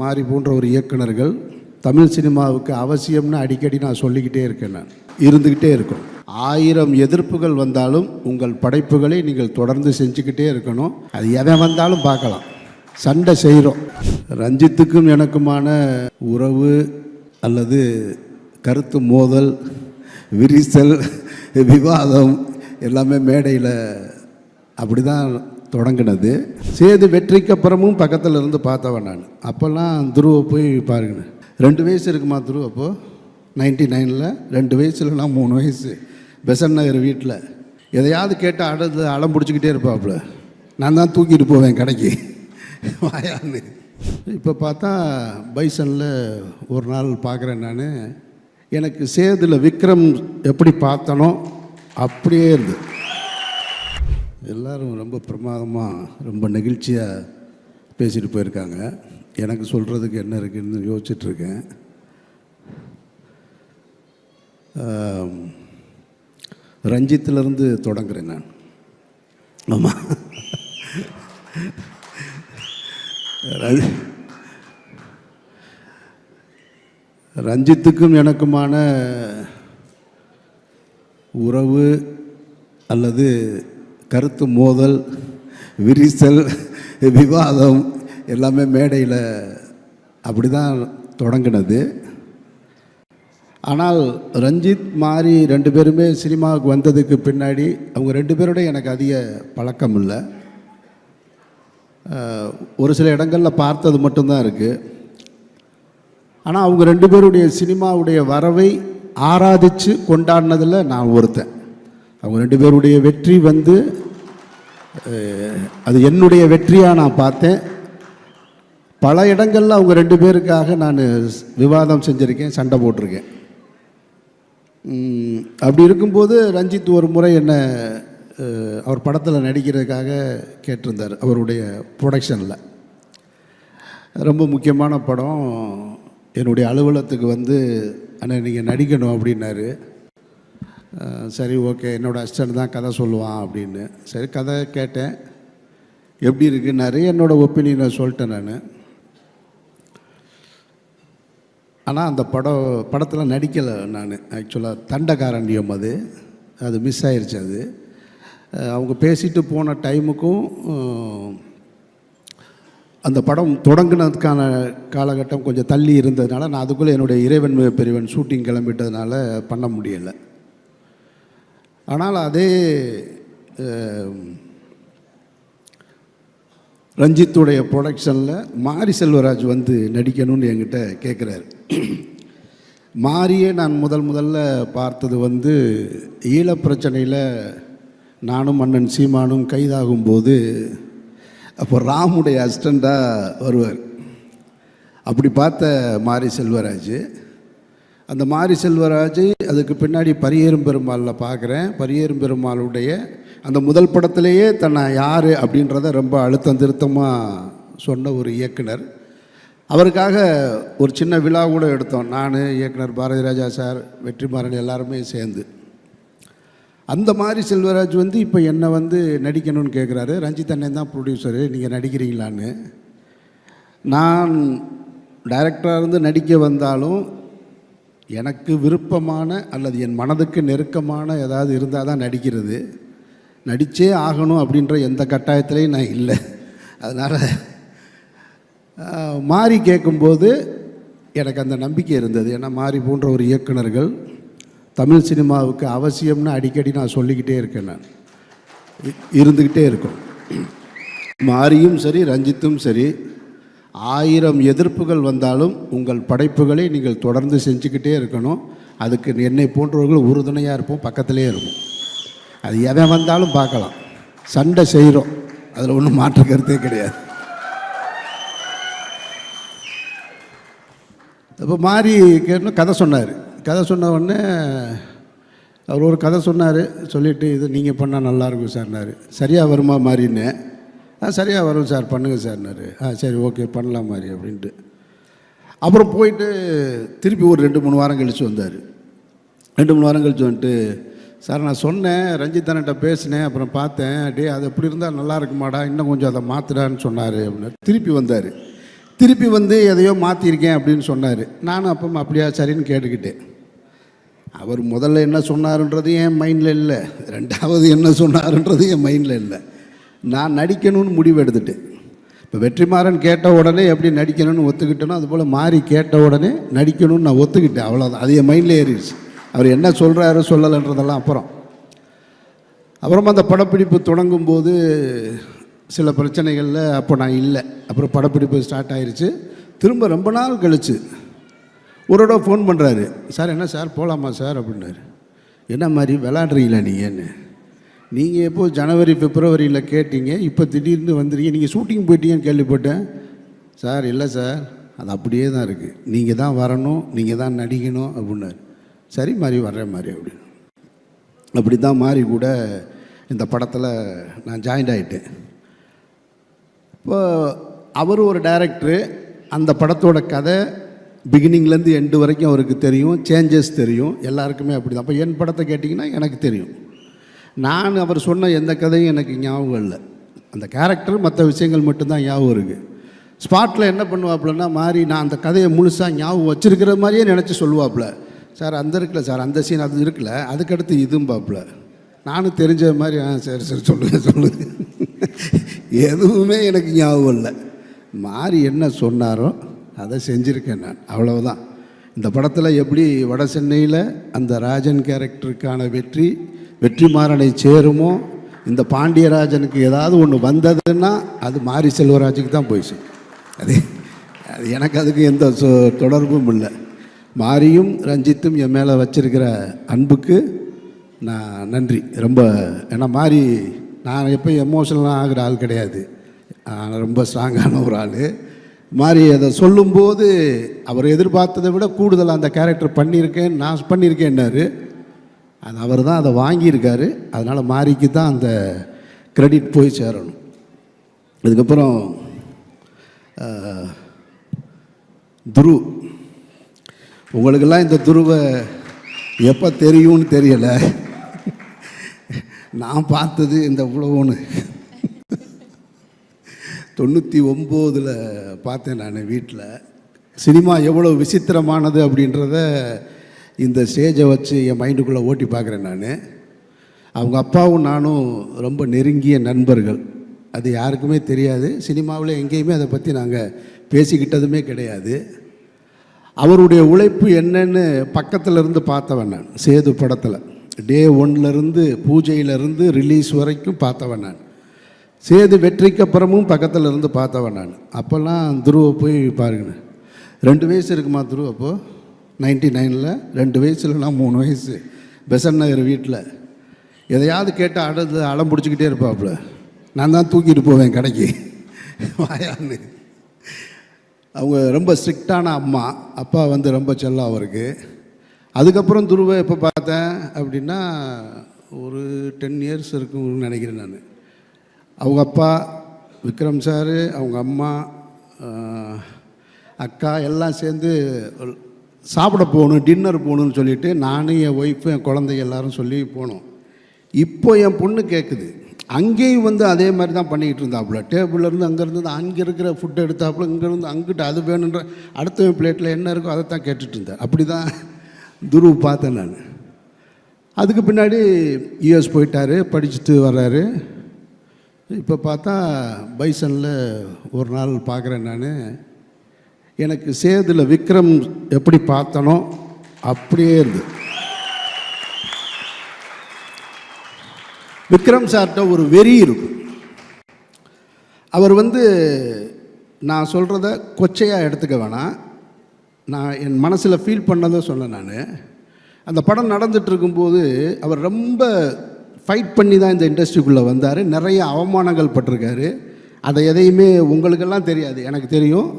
மாரி போன்ற ஒரு இயக்குனர்கள் தமிழ் சினிமாவுக்கு அவசியம்னு அடிக்கடி நான் சொல்லிக்கிட்டே இருக்கேன். நான் இருந்துக்கிட்டே இருக்கும். 1000 எதிர்ப்புகள் வந்தாலும் உங்கள் படைப்புகளை நீங்கள் தொடர்ந்து செஞ்சுக்கிட்டே இருக்கணும். அது எவன் வந்தாலும் பார்க்கலாம். சண்டை செய்கிறோம். ரஞ்சித்துக்கும் எனக்குமான உறவு அல்லது கருத்து மோதல், விரிசல், விவாதம் எல்லாமே மேடையில் அப்படி தான் தொடங்கினது. சேது வெற்றிக்கு அப்புறமும் பக்கத்தில் இருந்து பார்த்தவன் நான். அப்போல்லாம் துருவை போய் பாருங்க, 2 வயசு இருக்குமா துருவ? அப்போது 99ல் 2 வயசுல நான் 3 வயசு. பெசன் நகர் வீட்டில் எதையாவது கேட்டால் அடம் பிடிச்சிக்கிட்டே இருப்பாப்புல. நான் தான் தூக்கிட்டு போவேன் கடைக்கு வாயான்னு. இப்போ பார்த்தா பைசனில் ஒரு நாள் பார்க்குறேன் நான். எனக்கு சேதுல விக்ரம் எப்படி பார்த்தனோ அப்படியே இருந்து. எல்லோரும் ரொம்ப பிரமாதமாக ரொம்ப நெகிழ்ச்சியாக பேசிட்டு போயிருக்காங்க. எனக்கு சொல்கிறதுக்கு என்ன இருக்குதுன்னு யோசிச்சுட்ருக்கேன். ரஞ்சித்திலேருந்து தொடங்குறேன் நான். ஆமாம், ரஞ்சித்துக்கும் எனக்குமான உறவு அல்லது கருத்து மோதல், விரிசல், விவாதம் எல்லாமே மேடையில் அப்படி தான் தொடங்கினது. ஆனால் ரஞ்சித் மாரி 2 பேருமே சினிமாவுக்கு வந்ததுக்கு பின்னாடி அவங்க 2 பேரோட எனக்கு அதிக பழக்கம் இல்லை. ஒரு சில இடங்களில் பார்த்தது மட்டும்தான் இருக்குது. ஆனால் அவங்க 2 பேருடைய சினிமாவுடைய வரவை ஆராதித்து கொண்டாடினதில் நான் ஒருத்தன். அவங்க 2 பேருடைய வெற்றி அது என்னுடைய வெற்றியாக நான் பார்த்தேன். பல இடங்களில் அவங்க 2 பேருக்காக நான் விவாதம் செஞ்சுருக்கேன், சண்டை போட்டிருக்கேன். அப்படி இருக்கும்போது ரஞ்சித் ஒரு முறை என்னை அவர் படத்தில் நடிக்கிறதுக்காக கேட்டிருந்தார். அவருடைய ப்ரொடக்ஷனில் ரொம்ப முக்கியமான படம். என்னுடைய அலுவலகத்துக்கு அண்ணா நீங்கள் நடிக்கணும் அப்படின்னாரு. சரி ஓகே, என்னோடய அசிஸ்டன்ட் தான் கதை சொல்லுவான் அப்படின்னு. சரி கதை கேட்டேன், எப்படி இருக்குன்னாரு. என்னோடய ஒப்பீனியனை சொல்லிட்டேன் நான். ஆனால் அந்த படத்தில் நடிக்கலை நான். ஆக்சுவலாக தண்டகாரண்யம் அது மிஸ் ஆயிடுச்சு. அது அவங்க பேசிட்டு போன டைமுக்கும் அந்த படம் தொடங்கினதுக்கான காலகட்டம் கொஞ்சம் தள்ளி இருந்ததுனால நான் அதுக்குள்ளே என்னுடைய இறைவன் பெரியவன் ஷூட்டிங் கிளம்பிட்டதுனால பண்ண முடியலை. ஆனால் அதே ரஞ்சித்துடைய ப்ரொடக்ஷனில் மாரி செல்வராஜ் நடிக்கணும்னு என்கிட்ட கேட்குறாரு. மாரியே நான் முதல்ல பார்த்தது ஈழப்பிரச்சனையில் நானும் அண்ணன் சீமானும் கைதாகும்போது அப்போ ராமுடைய அசிஸ்டண்ட்டாக வருவார். அப்படி பார்த்த மாரி செல்வராஜ். அந்த மாரி செல்வராஜை அதுக்கு பின்னாடி பரியேறும் பெருமாளில் பார்க்குறேன். பரியேறும் பெருமாளுடைய அந்த முதல் படத்திலேயே தன்னை யார் அப்படின்றத ரொம்ப அழுத்தம் திருத்தமாக சொன்ன ஒரு இயக்குனர். அவருக்காக ஒரு சின்ன விழா கூட எடுத்தோம். நான், இயக்குனர் பாரதி ராஜா சார், வெற்றிமாறன் எல்லாருமே சேர்ந்து. அந்த மாரி செல்வராஜ் இப்போ என்னை நடிக்கணும்னு கேட்குறாரு. ரஞ்சித் அண்ணன் தான் ப்ரொடியூசரு, நீங்கள் நடிக்கிறீங்களான்னு. நான் டைரக்டராக நடிக்க வந்தாலும் எனக்கு விருப்பமான அல்லது என் மனதுக்கு நெருக்கமான ஏதாவது இருந்தால் தான் நடிக்கிறது. நடித்தே ஆகணும் அப்படின்ற எந்த கட்டாயத்திலையும் நான் இல்லை. அதனால் மாரி கேட்கும்போது எனக்கு அந்த நம்பிக்கை இருந்தது. ஏன்னா மாரி போன்ற ஒரு இயக்குனர்கள் தமிழ் சினிமாவுக்கு அவசியம்னு அடிக்கடி நான் சொல்லிக்கிட்டே இருக்கேன். நான் இருந்துக்கிட்டே இருக்கும். மாரியும் சரி, ரஞ்சித்தும் சரி, 1000 எதிர்ப்புகள் வந்தாலும் உங்கள் படைப்புகளை நீங்கள் தொடர்ந்து செஞ்சுக்கிட்டே இருக்கணும். அதுக்கு என்னை போன்றவர்கள் உறுதுணையாக இருப்போம், பக்கத்திலே இருப்போம். அது எவன் வந்தாலும் பார்க்கலாம். சண்டை செய்கிறோம், அதில் ஒன்றும் மாற்று கருத்தே கிடையாது. இப்போ மாறி கேட்டு கதை சொன்னார். கதை சொன்ன உடனே அவர் ஒரு கதை சொன்னார். சொல்லிவிட்டு இது நீங்கள் பண்ணால் நல்லாயிருக்கும் சார்னார். சரியாக வருமா மாறின்னு? சரியாக வரும் சார், பண்ணுங்கள் சார்னாரு. சரி ஓகே பண்ணலாம் மாதிரி அப்படின்ட்டு. அப்புறம் போயிட்டு திருப்பி ஒரு 2-3 வாரம் கழித்து வந்தார். 2-3 வாரம் கழித்து வந்துட்டு, சார் நான் சொன்னேன், ரஞ்சித் அண்ணன்ட்ட பேசினேன், அப்புறம் பார்த்தேன், டே அது எப்படி இருந்தால் நல்லா இருக்குமாடா, இன்னும் கொஞ்சம் அதை மாற்றுடான்னு சொன்னார் அப்படின்னு. திருப்பி வந்தார். திருப்பி வந்து எதையோ மாற்றிருக்கேன் அப்படின்னு சொன்னார். நானும் அப்போ அப்படியா சரின்னு கேட்டுக்கிட்டேன். அவர் முதல்ல என்ன சொன்னாருன்றது என் மைண்டில் இல்லை, ரெண்டாவது என்ன சொன்னாருன்றது என் மைண்டில் இல்லை. நான் நடிக்கணும்னு முடிவு எடுத்துட்டேன். இப்போ வெற்றிமாறன் கேட்ட உடனே எப்படி நடிக்கணும்னு ஒத்துக்கிட்டேனோ அதுபோல் மாறி கேட்ட உடனே நடிக்கணும்னு நான் ஒத்துக்கிட்டேன். அவ்வளோதான், அது என் மைண்டில் ஏறிடுச்சு. அவர் என்ன சொல்கிறாரு சொல்லலைன்றதெல்லாம் அப்புறமா அந்த படப்பிடிப்பு தொடங்கும்போது சில பிரச்சனைகளில் அப்போ நான் இல்லை. அப்புறம் படப்பிடிப்பு ஸ்டார்ட் ஆயிடுச்சு. திரும்ப ரொம்ப நாள் கழிச்சு ஒரு தடவை ஃபோன் பண்ணுறாரு. சார் என்ன சார் போகலாமா சார் அப்படின்னாரு. என்ன மாதிரி விளாட்றீங்களா நீங்கன்னு? நீங்கள் எப்போ ஜனவரி பிப்ரவரியில் கேட்டீங்க, இப்போ திடீர்னு வந்துடுங்க, நீங்கள் ஷூட்டிங் போயிட்டீங்கன்னு கேள்விப்பட்டேன். சார் இல்லை சார், அது அப்படியே தான் இருக்குது, நீங்கள் தான் வரணும், நீங்கள் தான் நடிக்கணும் அப்படின்னாரு. சரி மாதிரி வர்றேன் மாதிரி அப்படின்னு. அப்படி தான் மாறி கூட இந்த படத்தில் நான் ஜாயின்ட் ஆகிட்டேன். இப்போ அவர் ஒரு டைரக்டரு. அந்த படத்தோட கதை பிகினிங்லேருந்து எண்டு வரைக்கும் அவருக்கு தெரியும், சேஞ்சஸ் தெரியும், எல்லாருக்குமே அப்படி தான். அப்போ என் படத்தை கேட்டிங்கன்னா எனக்கு தெரியும். நான் அவர் சொன்ன எந்த கதையும் எனக்கு ஞாபகம் இல்லை. அந்த கேரக்டர் மற்ற விஷயங்கள் மட்டும்தான் ஞாபகம் இருக்குது. ஸ்பாட்டில் என்ன பண்ணுவாப்புலன்னா மாறி நான் அந்த கதையை முழுசாக ஞாபகம் வச்சுருக்கிற மாதிரியே நினச்சி சொல்லுவாப்புல. சார் அந்த இருக்குல்ல சார், அந்த சீன் அது இருக்குல்ல, அதுக்கடுத்து இதுவும் பாப்புல. நானும் தெரிஞ்ச மாதிரி சரி சரி சொல்லுங்கள் எதுவுமே எனக்கு ஞாபகம் இல்லை. மாறி என்ன சொன்னாரோ அதை செஞ்சுருக்கேன் நான், அவ்வளவுதான். இந்த படத்தில் எப்படி வட சென்னையில் அந்த ராஜன் கேரக்டருக்கான வெற்றிமாறனை சேருமோ, இந்த பாண்டியராஜனுக்கு ஏதாவது ஒன்று வந்ததுன்னா அது மாரி செல்வராஜுக்கு தான் போயிடுச்சு. அது எனக்கு அதுக்கு எந்த தொடர்பும் இல்லை. மாரியும் ரஞ்சித்தும் என் மேலே வச்சிருக்கிற அன்புக்கு நான் நன்றி ரொம்ப. ஏன்னா மாறி நான் எப்போ எமோஷனலாக ஆகிற ஆள் கிடையாது, ரொம்ப ஸ்ட்ராங்கான ஒரு ஆள். மாறி அதை சொல்லும்போது அவர் எதிர்பார்த்ததை விட கூடுதலாக அந்த கேரக்டர் பண்ணியிருக்கேன், நான் பண்ணியிருக்கேன்னாரு. அது அவர் தான் அதை வாங்கியிருக்காரு. அதனால் மாரிக்கு தான் அந்த கிரெடிட் போய் சேரணும். அதுக்கப்புறம் துரு, உங்களுக்கெல்லாம் இந்த துருவை எப்போ தெரியும்னு தெரியலை. நான் பார்த்தது இந்த உலகம்னு 99 பார்த்தேன் நான் வீட்டில். சினிமா எவ்வளோ விசித்திரமானது அப்படின்றத இந்த ஸ்டேஜை வச்சு என் மைண்டுக்குள்ளே ஓட்டி பார்க்குறேன் நான். அவங்க அப்பாவும் நானும் ரொம்ப நெருங்கிய நண்பர்கள். அது யாருக்குமே தெரியாது. சினிமாவில் எங்கேயுமே அதை பற்றி நாங்கள் பேசிக்கிட்டதுமே கிடையாது. அவருடைய உழைப்பு என்னன்னு பக்கத்தில் இருந்து பார்த்தவன் நான். சேது படத்தில் டே 1லேருந்து பூஜையிலேருந்து ரிலீஸ் வரைக்கும் பார்த்தவன் நான். சேது வெற்றிக்கு அப்புறமும் பக்கத்தில் இருந்து பார்த்தவன் நான். அப்போல்லாம் துருவை போய் பாருங்கண்ணே, 2 வயசு இருக்குமா துரு அப்போது 99ல் 2 வயசுல நான் 3 வயசு. பெசன் நகர் வீட்டில் எதையாவது கேட்டால் அடம் பிடிச்சிக்கிட்டே இருப்பாப்புல. நான் தான் தூக்கிட்டு போவேன் கடைக்கு வாயான்னு. அவங்க ரொம்ப ஸ்ட்ரிக்டான அம்மா, அப்பா வந்து ரொம்ப செல்லம் அவருக்கு. அதுக்கப்புறம் துருவை எப்போ பார்த்தேன் அப்படின்னா ஒரு 10 இயர்ஸ் இருக்குன்னு நினைக்கிறேன் நான். அவங்க அப்பா விக்ரம் சார், அவங்க அம்மா, அக்கா எல்லாம் சேர்ந்து சாப்பிட போகணும், டின்னர் போகணுன்னு சொல்லிவிட்டு நானும் என் ஒய்ஃபு என் குழந்தைங்க எல்லோரும் சொல்லி போனோம். இப்போ என் பொண்ணு கேட்குது. அங்கேயும் வந்து அதே மாதிரி தான் பண்ணிக்கிட்டு இருந்தாப்புல. டேபிள்லேருந்து அங்கேருந்து அங்கே இருக்கிற ஃபுட்டை எடுத்தாப்புல, இங்கேருந்து அங்கிட்ட அது வேணுன்ற அடுத்த பிளேட்டில் என்ன இருக்கோ அதை தான் கேட்டுட்டு இருந்தேன். அப்படி தான் துரு பார்த்தேன் நான். அதுக்கு பின்னாடி யூஎஸ் போயிட்டார், படிச்சுட்டு வர்றாரு. இப்போ பார்த்தா பைசனில் ஒரு நாள் பார்க்குறேன் நான். எனக்கு சேதில் விக்ரம் எப்படி பார்த்தனோ அப்படியே இருந்து. விக்ரம் சார்கிட்ட ஒரு வெறி இருக்கும். அவர் வந்து நான் சொல்கிறத கொச்சையாக எடுத்துக்க வேணாம், நான் என் மனசில் ஃபீல் பண்ணதை சொன்னேன் நான். அந்த படம் நடந்துகிட்ருக்கும்போது அவர் ரொம்ப ஃபைட் பண்ணி தான் இந்த இண்டஸ்ட்ரிக்குள்ளே வந்தார். நிறைய அவமானங்கள் பட்டிருக்காரு. அதை எதையுமே உங்களுக்கெல்லாம் தெரியாது, எனக்கு தெரியும்.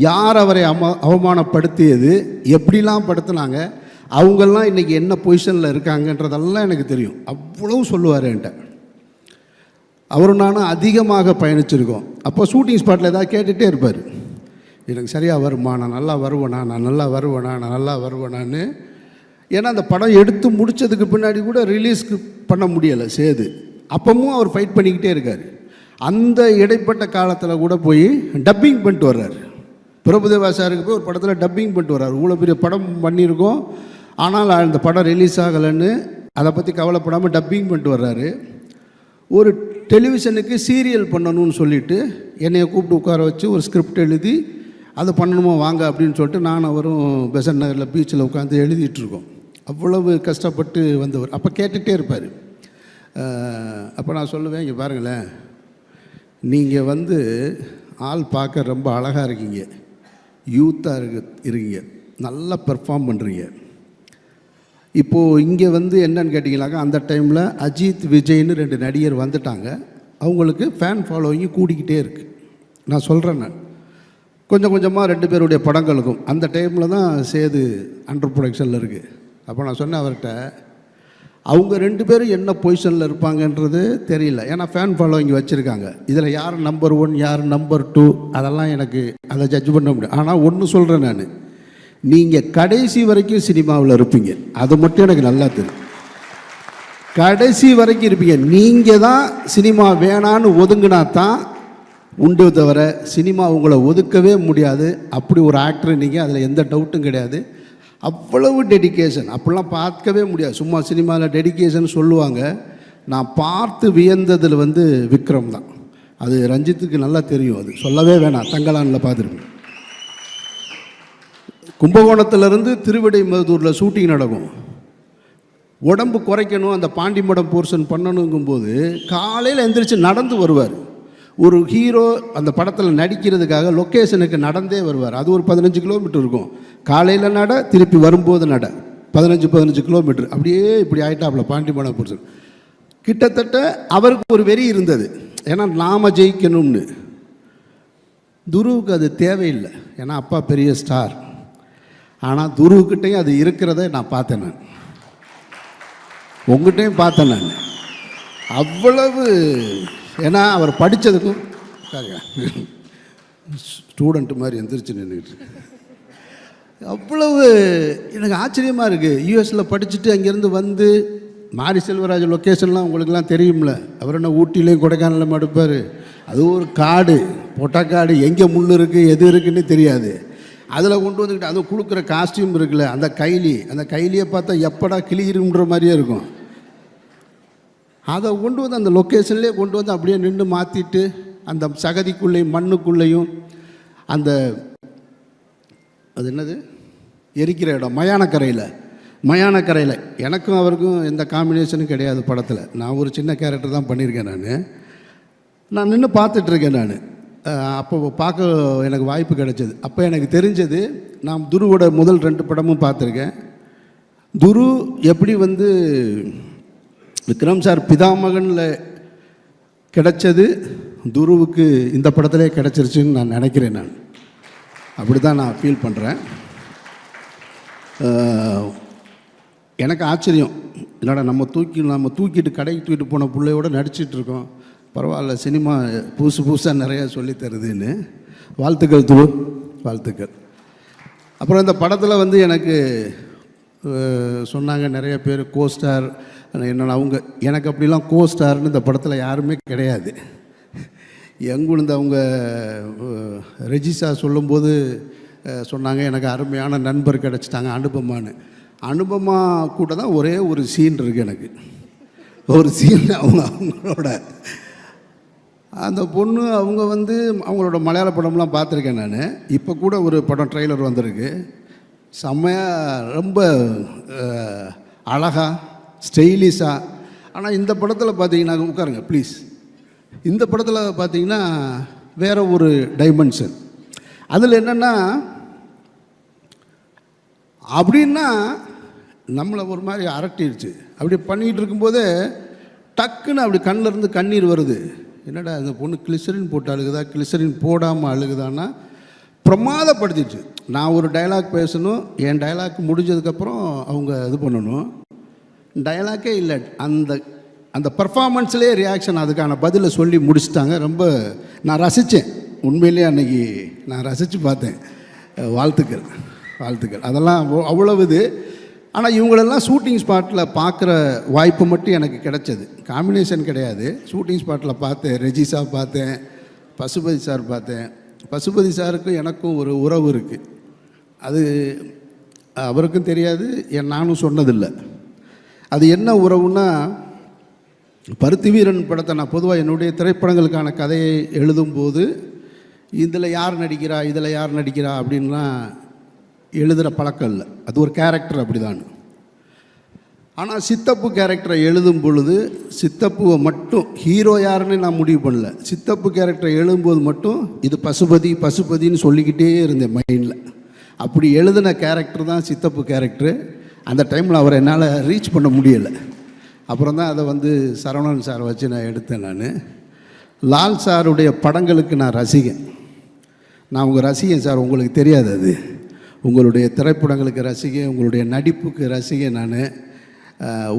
யார் அவரை அவமானப்படுத்தியது, எப்படிலாம் படுத்தினாங்க, அவங்கெல்லாம் இன்றைக்கி என்ன பொசிஷனில் இருக்காங்கன்றதெல்லாம் எனக்கு தெரியும். அவ்வளோ சொல்லுவார் என்கிட்ட. அவரும் நானும் அதிகமாக பயணிச்சிருக்கோம். அப்போ ஷூட்டிங் ஸ்பாட்டில் ஏதாவது கேட்டுகிட்டே இருப்பார், எனக்கு சரியாக வருமா, நான் நல்லா வருவேனா, நான் நல்லா வருவேனா, நான் நல்லா வருவேனான்னு. ஏன்னா அந்த படம் எடுத்து முடித்ததுக்கு பின்னாடி கூட ரிலீஸ்க்கு பண்ண முடியலை சேது. அப்பவும் அவர் ஃபைட் பண்ணிக்கிட்டே இருக்கார். அந்த இடைப்பட்ட காலத்தில் கூட போய் டப்பிங் பண்ணிட்டு வர்றார். பிரபுதேவா சாருக்கு போய் ஒரு படத்தில் டப்பிங் பண்ணிட்டு வர்றாரு. இவ்வளோ பெரிய படம் பண்ணியிருக்கோம், ஆனால் அந்த படம் ரிலீஸ் ஆகலைன்னு அதை பற்றி கவலைப்படாமல் டப்பிங் பண்ணிட்டு வர்றாரு. ஒரு டெலிவிஷனுக்கு சீரியல் பண்ணணும்னு சொல்லிவிட்டு என்னையை கூப்பிட்டு உட்கார வச்சு ஒரு ஸ்கிரிப்ட் எழுதி அதை பண்ணணுமோ வாங்க அப்படின்னு சொல்லிட்டு நான் அவரும் பெசன்ட் நகரில் பீச்சில் உட்காந்து எழுதிட்டுருக்கோம். அவ்வளவு கஷ்டப்பட்டு வந்தவர். அப்போ கேட்டுகிட்டே இருப்பார். அப்போ நான் சொல்லுவேன், இங்கே பாருங்களேன், நீங்கள் வந்து ஆள் பார்க்க ரொம்ப அழகாக இருக்கீங்க, யூத்தாக இருக்கீங்க, நல்லா பெர்ஃபார்ம் பண்ணுறீங்க. இப்போது இங்கே வந்து என்னன்னு கேட்டிங்கனாக்கா, அந்த டைமில் அஜித் விஜய்னு 2 நடிகர் வந்துட்டாங்க. அவங்களுக்கு ஃபேன் ஃபாலோவிங்கு கூடிக்கிட்டே இருக்குது. நான் சொல்கிறேன், நான் கொஞ்சம் கொஞ்சமாக 2 பேருடைய படங்களுக்கும் அந்த டைமில் தான் சேது அண்டர் ப்ரொடக்ஷனில் இருக்குது. அப்போ நான் சொன்னேன் அவர்கிட்ட, அவங்க 2 பேரும் என்ன பொசிஷனில் இருப்பாங்கன்றது தெரியல. ஏன்னா ஃபேன் ஃபாலோவிங் வச்சுருக்காங்க. இதில் யார் நம்பர் 1 யார் நம்பர் 2 அதெல்லாம் எனக்கு அதை ஜட்ஜ் பண்ண முடியும். ஆனால் ஒன்று சொல்கிறேன், நான் நீங்கள் கடைசி வரைக்கும் சினிமாவில் இருப்பீங்க, அது மட்டும் எனக்கு நல்லா தெரியும். கடைசி வரைக்கும் இருப்பீங்க. நீங்கள் தான் சினிமா வேணான்னு ஒதுங்கினா தான் உண்டு, தவிர சினிமா உங்களை ஒதுக்கவே முடியாது. அப்படி ஒரு ஆக்டர் நீங்கள், அதில் எந்த டவுட்டும் கிடையாது. அவ்வளவு டெடிக்கேஷன் அப்படிலாம் பார்க்கவே முடியாது. சும்மா சினிமாவில் டெடிக்கேஷன் சொல்லுவாங்க. நான் பார்த்து வியந்ததில் வந்து விக்ரம் தான். அது ரஞ்சித்துக்கு நல்லா தெரியும், அது சொல்லவே வேணாம். தங்கலானில் பார்த்துருக்கேன். கும்பகோணத்திலேருந்து திருவிடைமருதூரில் ஷூட்டிங் நடக்கும். உடம்பு குறைக்கணும், அந்த பாண்டிமடம் போர்ஷன் பண்ணணுங்கும்போது காலையில் எந்திரிச்சு நடந்து வருவார். ஒரு ஹீரோ அந்த படத்தில் நடிக்கிறதுக்காக லொக்கேஷனுக்கு நடந்தே வருவார். அது ஒரு 15 கிலோமீட்டர் இருக்கும். காலையில் நட, திருப்பி வரும்போது நட, 15 கிலோமீட்டர். அப்படியே இப்படி ஆகிட்டாப்புல பாண்டிமடம் போர்ஷன். கிட்டத்தட்ட அவருக்கு ஒரு வெறி இருந்தது, ஏன்னா நாம் ஜெயிக்கணும்னு. துருவுக்கு அது தேவையில்லை, ஏன்னா அப்பா பெரிய ஸ்டார். ஆனால் துருவுக்கிட்டையும் அது இருக்கிறத நான் பார்த்தேன். நான் உங்கள்கிட்டையும் பார்த்தேன். நான் அவ்வளவு, ஏன்னா அவர் படித்ததுக்கும் ஸ்டூடெண்ட்டு மாதிரி எந்திரிச்சு நின்றுட்டு அவ்வளவு எனக்கு ஆச்சரியமாக இருக்குது. யூஎஸில் படிச்சுட்டு அங்கேருந்து வந்து மாரி செல்வராஜ் லொக்கேஷன்லாம் உங்களுக்கெல்லாம் தெரியும்ல. அவர் என்ன ஊட்டிலையும் கொடைக்கானலும் எடுப்பார். அது ஒரு காடு, பொட்டக்காடு, எங்கே முள் இருக்குது எது இருக்குன்னு தெரியாது. அதில் கொண்டு வந்துக்கிட்டு அதுவும் கொடுக்குற காஸ்டியூம் இருக்குல்ல, அந்த கைலியை பார்த்தா எப்படா கிளியிருன்ற மாதிரியே இருக்கும். அதை கொண்டு வந்து அந்த லொக்கேஷன்லேயே கொண்டு வந்து அப்படியே நின்று மாற்றிட்டு அந்த சகதிக்குள்ளேயும் மண்ணுக்குள்ளேயும் அந்த அது என்னது எரிக்கிற இடம் மயானக்கரையில் எனக்கும் அவருக்கும் எந்த காம்பினேஷனும் கிடையாது படத்தில். நான் ஒரு சின்ன கேரக்டர் தான் பண்ணியிருக்கேன். நான் நின்று பார்த்துட்ருக்கேன். நான் அப்போ பார்க்க எனக்கு வாய்ப்பு கிடைச்சது. அப்போ எனக்கு தெரிஞ்சது, நான் துருவோட முதல் 2 படமும் பார்த்துருக்கேன். துரு எப்படி வந்து விக்ரம் சார் பிதாமகனில் கிடைச்சது துருவுக்கு இந்த படத்திலே கிடச்சிருச்சுன்னு நான் நினைக்கிறேன். நான் அப்படி தான் நான் ஃபீல் பண்ணுறேன். எனக்கு ஆச்சரியம், என்னடா நம்ம தூக்கிட்டு கடைக்கு தூக்கிட்டு போன பிள்ளையோடு நடிச்சிட்ருக்கோம், பரவாயில்ல சினிமா புதுசாக நிறையா சொல்லித்தருதுன்னு. வாழ்த்துக்கள் துரு, வாழ்த்துக்கள். அப்புறம் இந்த படத்தில் வந்து எனக்கு சொன்னாங்க நிறைய பேர் கோஸ்டார் என்னென்ன. எனக்கு அப்படிலாம் கோஸ்டார்னு இந்த படத்தில் யாருமே கிடையாது. எங்குழுந்து அவங்க ரெஜிஸா சொல்லும்போது சொன்னாங்க, எனக்கு அருமையான நண்பர் கிடச்சிட்டாங்க அனுபமான்னு. அனுபமா கூட தான் ஒரே ஒரு சீன் இருக்குது எனக்கு. ஒரு சீன் அவங்களோட அந்த பொண்ணு அவங்க வந்து அவங்களோட மலையாள படம்லாம் பார்த்துருக்கேன் நான். இப்போ கூட ஒரு படம் ட்ரெய்லர் வந்திருக்கு, செம்மையாக ரொம்ப அழகாக ஸ்டைலிஷாக. ஆனால் இந்த படத்தில் பார்த்தீங்கன்னா, உட்காருங்க ப்ளீஸ், இந்த படத்தில் பார்த்தீங்கன்னா வேறு ஒரு டைமென்ஷன். அதில் என்னென்னா அப்படின்னா நம்மளை ஒரு மாதிரி அரட்டிடுச்சு. அப்படி பண்ணிகிட்டு இருக்கும்போதே டக்குன்னு அப்படி கண்ணிலேருந்து கண்ணீர் வருது. என்னடா அந்த பொண்ணு கிளிசரின் போட்டு அழுகுதா, கிளிசரின் போடாமல் அழுகுதான்னா பிரமாதப்படுத்திடுச்சு. நான் ஒரு டைலாக் பேசணும், என் டைலாக் முடிஞ்சதுக்கப்புறம் அவங்க இது பண்ணணும். டைலாக்கே இல்லை, அந்த பர்ஃபார்மன்ஸ்லேயே ரியாக்ஷன், அதுக்கான பதிலை சொல்லி முடிச்சிட்டாங்க. ரொம்ப நான் ரசித்தேன் உண்மையிலேயே, அன்றைக்கி நான் ரசித்து பார்த்தேன். வாழ்த்துக்கள். அதெல்லாம் அவ்வளவு இது. ஆனால் இவங்களெல்லாம் ஷூட்டிங் ஸ்பாட்டில் பார்க்குற வாய்ப்பு மட்டும் எனக்கு கிடைச்சது, காம்பினேஷன் கிடையாது. ஷூட்டிங் ஸ்பாட்டில் பார்த்தேன், ரெஜிஸா பார்த்தேன், பசுபதி சார் பார்த்தேன், பசுபதி சாருக்கும் எனக்கும் ஒரு உறவு இருக்குது. அது அவருக்கும் தெரியாது, நானும் சொன்னதில்லை. அது என்ன உறவுன்னா, பருத்தி வீரன் படத்தை நான் பொதுவாக என்னுடைய திரைப்படங்களுக்கான கதையை எழுதும்போது இதில் யார் நடிக்கிறா இதில் யார் நடிக்கிறா அப்படின்லாம் எழுதுகிற பழக்கம் இல்லை. அது ஒரு கேரக்டர் அப்படி தான். ஆனால் சித்தப்பு கேரக்டரை எழுதும் பொழுது சித்தப்புவை மட்டும் ஹீரோ யாருன்னு நான் முடிவு பண்ணல. சித்தப்பு கேரக்டரை எழுதும்போது மட்டும் இது பசுபதி பசுபதின்னு சொல்லிக்கிட்டே இருந்தேன் மைண்டில். அப்படி எழுதின கேரக்டர் தான் சித்தப்பு கேரக்டரு. அந்த டைமில் அவரை என்னால் ரீச் பண்ண முடியலை. அப்புறம் தான் அதை வந்து சரவணன் சார் வச்சு நான் எடுத்தேன். நான் லால் சாருடைய படங்களுக்கு நான் ரசிகன். நான் உங்கள் ரசிகன் சார், உங்களுக்கு தெரியாது. அது உங்களுடைய திரைப்படங்களுக்கு ரசிகன், உங்களுடைய நடிப்புக்கு ரசிகன். நான்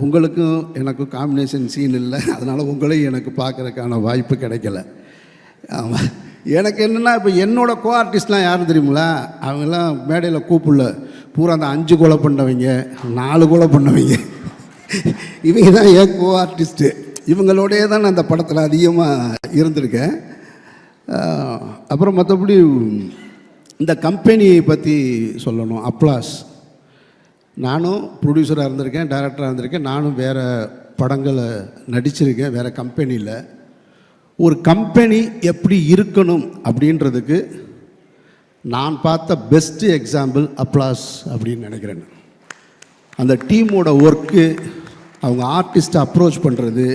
உங்களுக்கும் எனக்கும் காம்பினேஷன் சீன் இல்லை, அதனால் உங்களையும் எனக்கு பார்க்குறதுக்கான வாய்ப்பு கிடைக்கல. ஆமாம், எனக்கு என்னென்னா இப்போ என்னோடய கோ ஆர்டிஸ்ட்லாம் யாரும் தெரியுங்களா? அவங்கெல்லாம் மேடையில் கூப்பிடல, பூரா அந்த 5 கொலை பண்ணவங்க 4 கொலை பண்ணவங்க இவங்க தான் என் கோ ஆர்டிஸ்ட்டு. இவங்களோடையே தான் நான் அந்த படத்தில் அதிகமாக இருந்திருக்கேன். அப்புறம் மற்றபடி இந்த கம்பெனியை பற்றி சொல்லணும். அப்ளாஸ், நானும் ப்ரொடியூசராக இருந்திருக்கேன், டைரக்டராக இருந்திருக்கேன். நானும் வேறு படங்களை நடிச்சிருக்கேன் வேறு கம்பெனியில். ஒரு கம்பெனி எப்படி இருக்கணும் அப்படின்றதுக்கு நான் பார்த்த பெஸ்ட்டு எக்ஸாம்பிள் அப்ளாஸ் அப்படின்னு நினைக்கிறேன். அந்த டீமோட ஒர்க்கு, அவங்க ஆர்டிஸ்ட்டை அப்ரோச் பண்ணுறது,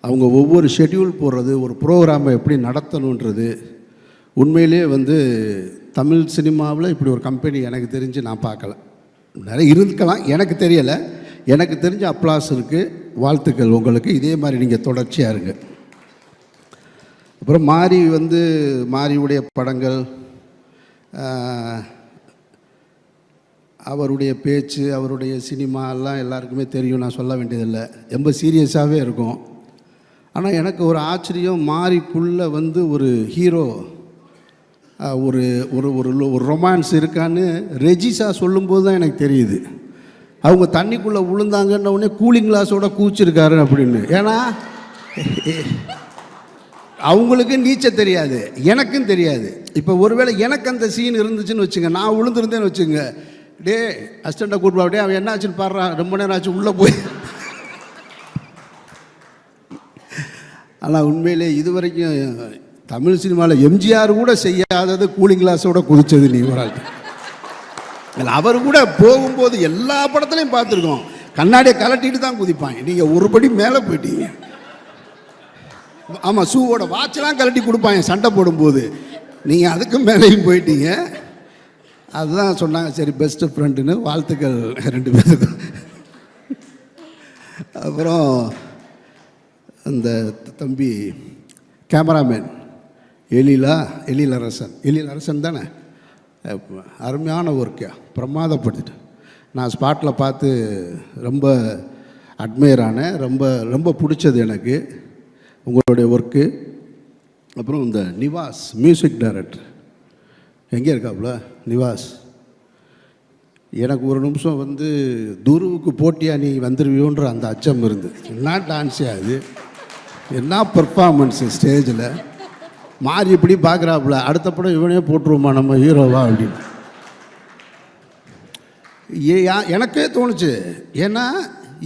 அவங்க ஒவ்வொரு ஷெட்யூல் போடுறது, ஒரு ப்ரோக்ராமை எப்படி நடத்தணுன்றது, உண்மையிலே வந்து தமிழ் சினிமாவில் இப்படி ஒரு கம்பெனி எனக்கு தெரிஞ்சு நான் பார்க்கல. நிறைய இருக்கலாம், எனக்கு தெரியலை. எனக்கு தெரிஞ்ச அப்ளாஸ் இருக்குது. வாழ்த்துக்கள் உங்களுக்கு. இதே மாதிரி நீங்கள் தொடர்ச்சியாக இருங்க. அப்புறம் மாரி வந்து மாரியுடைய படங்கள், அவருடைய பேச்சு, அவருடைய சினிமா எல்லாம் எல்லாருக்குமே தெரியும், நான் சொல்ல வேண்டியதில்லை. ரொம்ப சீரியஸாகவே இருக்கும். ஆனால் எனக்கு ஒரு ஆச்சரியம், மாரிக்குள்ளே வந்து ஒரு ஹீரோ, ஒரு ஒரு ஒரு ஒரு ரொமான்ஸ் இருக்கான்னு ரெஜிஸா சொல்லும்போது தான் எனக்கு தெரியுது. அவங்க தண்ணிக்குள்ளே விழுந்தாங்கன்ன உடனே கூலிங் கிளாஸோட கூச்சிருக்காரு அப்படின்னு. ஏன்னா அவங்களுக்கு நீச்சல் தெரியாது, எனக்கும் தெரியாது. இப்போ ஒருவேளை எனக்கு அந்த சீன் இருந்துச்சுன்னு வச்சுங்க, நான் விழுந்துருந்தேன்னு வச்சுங்க, டே அசிஸ்டண்ட்டை கூப்பிட்டு அப்படியே அவன் என்ன ஆச்சுன்னு பாடுறான், ரொம்ப நேரம் ஆச்சு உள்ளே போய். ஆனால் உண்மையிலே இது வரைக்கும் தமிழ் சினிமாவில் எம்ஜிஆர் கூட செய்யாதது கூலிங் கிளாஸோட குதிச்சது நீ ஒரு ஆள். அவர் கூட போகும்போது எல்லா படத்துலையும் பார்த்துருக்கோம், கண்ணாடியை கலட்டிட்டு தான் குதிப்பாங்க. நீங்கள் ஒரு படி மேலே போயிட்டீங்க. ஆமாம், ஷூவோட வாட்செலாம் கலட்டி கொடுப்பாங்க சண்டை போடும்போது, நீங்கள் அதுக்கு மேலேயும் போயிட்டீங்க. அதுதான் சொன்னாங்க, சரி பெஸ்ட்டு ஃப்ரெண்டுன்னு. வாழ்த்துக்கள் 2 பேருக்கும். அப்புறம் அந்த தம்பி கேமராமேன் எழிலரசன் தானே, அருமையான ஒர்க்கா, பிரமாதப்படுத்திட்டு. நான் ஸ்பாட்டில் பார்த்து ரொம்ப அட்மையர் ஆனேன். ரொம்ப ரொம்ப பிடிச்சது எனக்கு உங்களுடைய ஒர்க்கு. அப்புறம் இந்த நிவாஸ் மியூசிக் டைரக்டர் எங்கே இருக்காப்புல நிவாஸ், எனக்கு ஒரு நிமிஷம் வந்து துருவுக்கு போட்டியாக நீ வந்துடுவியோன்ற அந்த அச்சம் இருந்து. என்ன டான்ஸே அது, என்ன பெர்ஃபார்மன்ஸு ஸ்டேஜில். மாறி இப்படி பார்க்குறாப்புல, அடுத்த படம் இவனே போட்டுருவோமா நம்ம ஹீரோவா அப்படின்னு எனக்கே தோணுச்சு. ஏன்னா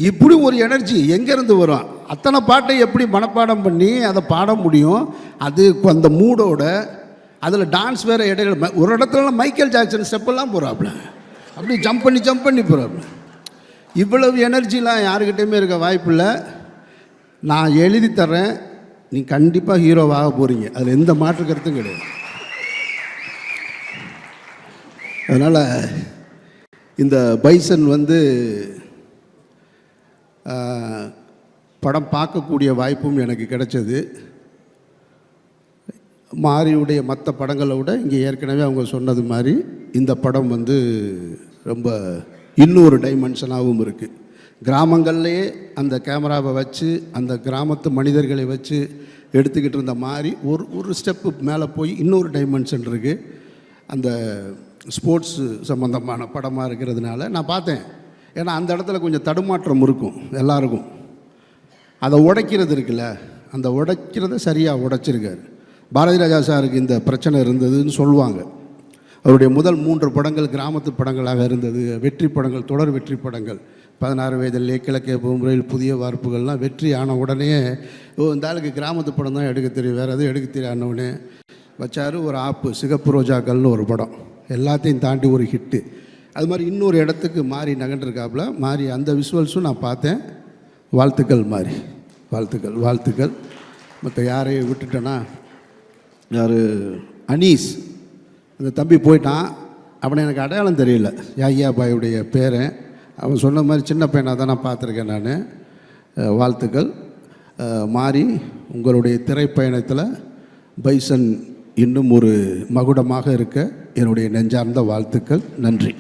இப்படி ஒரு எனர்ஜி எங்கேருந்து வரும்? அத்தனை பாட்டை எப்படி மனப்பாடம் பண்ணி அதை பாட முடியும்? அது அந்த மூடோட, அதில் டான்ஸ் வேறு இடையில ஒரு இடத்துல மைக்கேல் ஜாக்சன் ஸ்டெப்பெல்லாம் போகிறாப்புல, அப்படி ஜம்ப் பண்ணி போகிறாப்புல. இவ்வளவு எனர்ஜிலாம் யாருக்கிட்டையுமே இருக்க வாய்ப்பு இல்லை. நான் எழுதி தர்றேன், நீ கண்டிப்பாக ஹீரோவாக போகிறீங்க, அதில் எந்த மாற்று கருத்தும் கிடையாது. அதனால் இந்த பைசன் வந்து படம் பார்க்கக்கூடிய வாய்ப்பும் எனக்கு கிடைச்சது. மாரியுடைய மற்ற படங்களை விட இங்கே ஏற்கனவே அவங்க சொன்னது மாதிரி இந்த படம் வந்து ரொம்ப இன்னொரு டைமென்ஷனாகவும் இருக்குது. கிராமங்கள்லேயே அந்த கேமராவை வச்சு அந்த கிராமத்து மனிதர்களை வச்சு எடுத்துக்கிட்டு இருந்த மாதிரி ஒரு ஸ்டெப்பு மேலே போய் இன்னொரு டைமென்ஷன் இருக்குது. அந்த ஸ்போர்ட்ஸு சம்மந்தமான படமாக இருக்கிறதுனால நான் பார்த்தேன். ஏன்னா அந்த இடத்துல கொஞ்சம் தடுமாற்றம் இருக்கும் எல்லாருக்கும். அதை உடைக்கிறது இருக்குல்ல, அந்த உடைக்கிறத சரியாக உடைச்சிருக்காரு. பாரதி ராஜா சாருக்கு இந்த பிரச்சனை இருந்ததுன்னு சொல்லுவாங்க. அவருடைய முதல் 3 படங்கள் கிராமத்து படங்களாக இருந்தது. வெற்றி படங்கள், தொடர் வெற்றி படங்கள். 16 வயதிலே கிழக்கே முறையில் புதிய வார்ப்புகள்லாம் வெற்றி ஆன உடனே இந்த ஆளுக்கு கிராமத்து படம் தான் எடுக்க தெரியும், வேறு எதுவும் எடுக்க தெரியாதவனே வச்சார். ஒரு ஆப்பு சிகப்பு ரோஜாக்கள்னு ஒரு படம், எல்லாத்தையும் தாண்டி ஒரு ஹிட்டு. அது மாதிரி இன்னொரு இடத்துக்கு மாறி நகண்டிருக்காப்புல. மாறி அந்த விஷுவல்ஸும் நான் பார்த்தேன். வாழ்த்துக்கள் மாறி, வாழ்த்துக்கள் வாழ்த்துக்கள். மற்ற யாரையும் விட்டுட்டேன்னா, யார் அனீஸ் அந்த தம்பி போயிட்டான். அவனை எனக்கு அடையாளம் தெரியல, யாய்யா பாயுடைய பேரன். அவன் சொன்ன மாதிரி சின்ன பையனாக தான் நான் பார்த்துருக்கேன் நான். வாழ்த்துக்கள் மாறி. உங்களுடைய திரைப்பயணத்தில் பைசன் இன்னும் ஒரு மகுடமாக இருக்க என்னுடைய நெஞ்சார்ந்த வாழ்த்துக்கள். நன்றி.